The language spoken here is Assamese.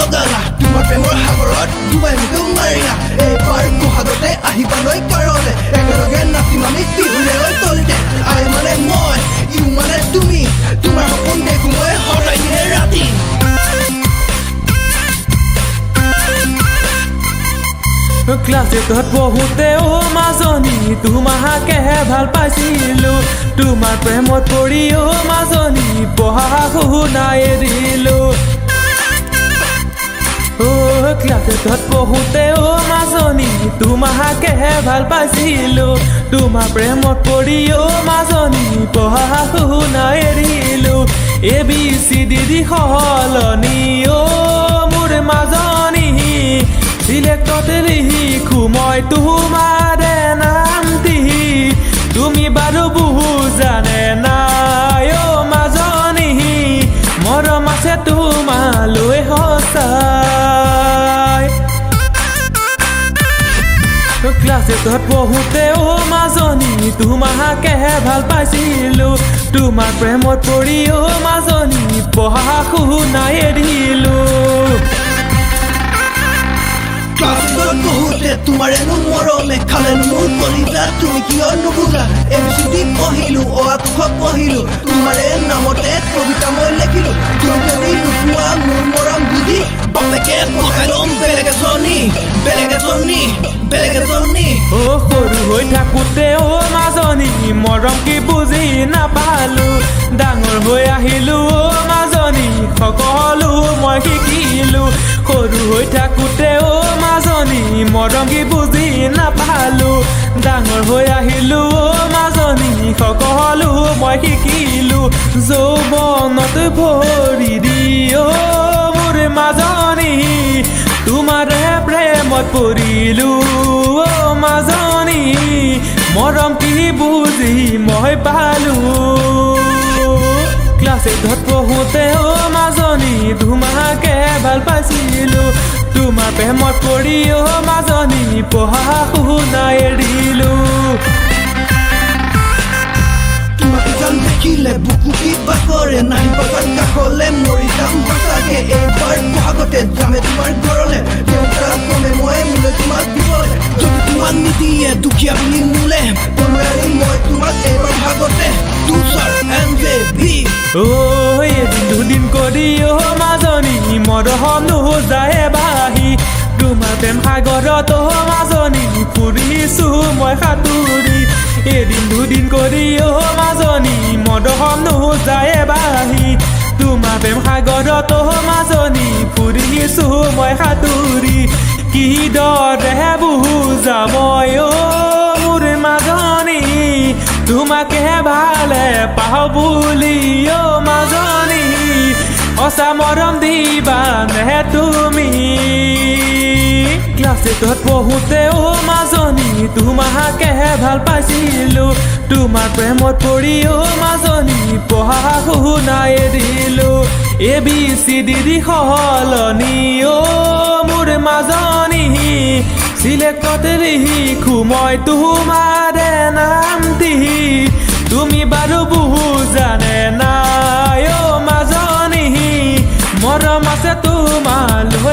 লগালা তোমাৰ প্ৰেমৰ সাগৰত ডুবাই মোকে মাৰিলা এইবাৰ বহাগতে আহিবালৈ কাৰণে একেলগে নাচিম আমি বিহুৰে তলিতে আই মানে মই ইউ মানে তুমি তোমাৰ সপোন দেখো মই সদায় দিনে ৰাতি ক্লাছত পঢ়োতে মাজনী তোমাকেহে ভাল পাইছিলো তোমাৰ প্ৰেমত পৰি মাজনী পঢ়া শুনা এৰিলো ক্লাছত পঢ়োতে মাজনী তোমাকেহে ভাল পাইছিলো তোমাৰ প্ৰেমত পৰি মাজনী পঢ়া শুনা এৰিলো ABCD সলনি মোৰ মাজনী সিলেক্টত লিখো মই তোমাৰ নামটি তুমি বাৰু বুজানে নাই মাজনী মৰম আছে তোমালৈ সঁচাই ক্লাছত পঢ়োতে মাজনী তোমাকেহে ভাল পাইছিলো তোমাৰ প্ৰেমত পৰি মাজনী পঢ়া শুনা এৰিলো ক্লাছত পঢ়োতে তোমাৰ এনো মৰমে খালে মোৰ কলিজা তুমি কিয় নুবুজা ABCD পঢ়িলো আখৰ পঢ়িলো তোমাৰে নামতে কবিতা মই লিখিলো তুমি যদি নোপোৱা মোৰ মৰম বুজি বাপেকে পঢ়াই ল'ম বেলেগ এজনী সৰু হৈ থাকোতে মাজনী মৰম কি বুজি নাপালো ডাঙৰ হৈ আহিলো মাজনী সকলো মই শিকিলো সৰু হৈ থাকোতে মাজনী মৰম কি বুজি নাপালো ডাঙৰ হৈ আহিলো মাজনী সকলো মই শিকিলো যৌৱনত ভৰি দিও মোৰ মাজনী তোমাৰে প্ৰেমত পৰিলো মাজনী মৰম কি বুজি মই পালো ক্লাছত পঢ়োতে মাজনী তোমাকে ভাল পাইছিলো তোমাৰ প্ৰেমত পৰি মাজনী পঢ়া শুনা এৰিলো দেখিলে বুকু কিবা কৰে নাহি পাছত কাষলে মৰি যাম সঁচাকে এইবাৰ বহাগতে যামে তোমাৰ ঘৰলে দেউতা কমে মই মোলে তোমাক দিবলে যদি তোমাক নিদিয়ে দুখীয়া বুলি মোলে পনুৱাৰি মই তোমাক এইবাৰ ভাগতে তুষাৰ MJB এদিন দুদিন কৰি মাজনী মৰম নোযায় বাহি তোমাৰ প্ৰেম সাগৰত মাজনী ফুৰিছো মই সাঁতুৰি এদিন দুদিন কৰি মাজনী মৰম নোযায় বাহি তোমাৰ প্ৰেম সাগৰত মাজনী ফুৰিছো মই সাঁতুৰি কিদৰে বুজা মই মোৰ মাজনী তোমাকে ভালে পাওঁ বুলি মাজনী সঁচা মৰম দিবা নে তুমি ক্লাছত পঢ়োতে মাজনী তোমাকেহে ভাল পাইছিলো তোমাৰ প্ৰেমত পৰি মাজনী পঢ়া শুনা এৰিলো ABCD সলনি মোৰ মাজনী সিলেক্টত লিখো মই তোমাৰে নামটি তুমি বাৰু বুজানে নাই মাজনী মৰম আছে তোমালৈ